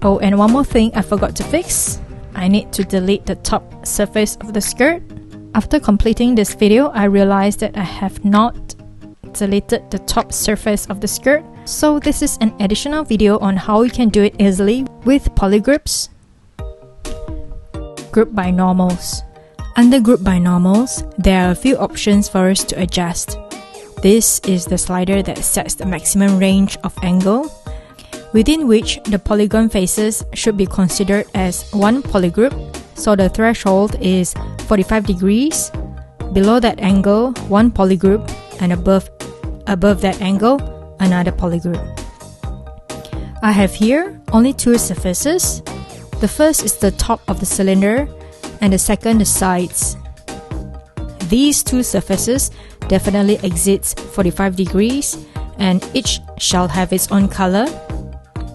Oh, and one more thing I forgot to fix. I need to delete the top surface of the skirt. After completing this video, I realized that I have not deleted the top surface of the skirt. So this is an additional video on how you can do it easily with Polygroups. Group by normals. Under Group by normals, there are a few options for us to adjust. This is the slider that sets the maximum range of angle, within which the polygon faces should be considered as one polygroup, so the threshold is 45 degrees. Below that angle, one polygroup, and above that angle, another polygroup. I have here only two surfaces. The first is the top of the cylinder, and the second the sides. These two surfaces definitely exceeds 45 degrees, and each shall have its own color.